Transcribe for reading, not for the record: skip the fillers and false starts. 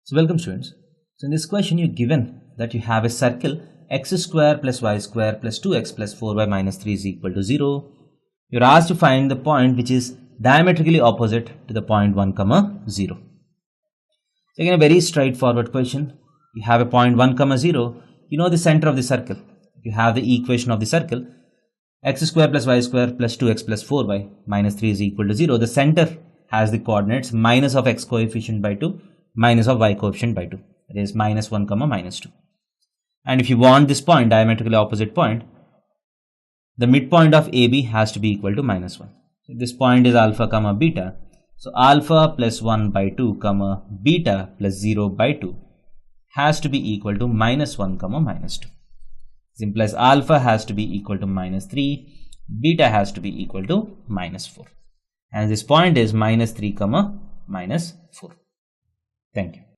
So welcome students. So in this question you're given that you have a circle x square plus y square plus 2x plus 4y minus 3 is equal to 0. You're asked to find the point which is diametrically opposite to the point 1 comma 0. So again a very straightforward question. You have a point 1 comma 0. You know the center of the circle. You have the equation of the circle x square plus y square plus 2x plus 4y minus 3 is equal to 0. The center has the coordinates minus of x coefficient by 2 minus of y coefficient by 2. That is minus 1 comma minus 2. And if you want this point, diametrically opposite point, the midpoint of AB has to be equal to minus 1. So this point is alpha comma beta. So alpha plus 1 by 2 comma beta plus 0 by 2 has to be equal to minus 1 comma minus 2. This implies alpha has to be equal to minus 3, beta has to be equal to minus 4. And this point is minus 3 comma minus 4. Thank you.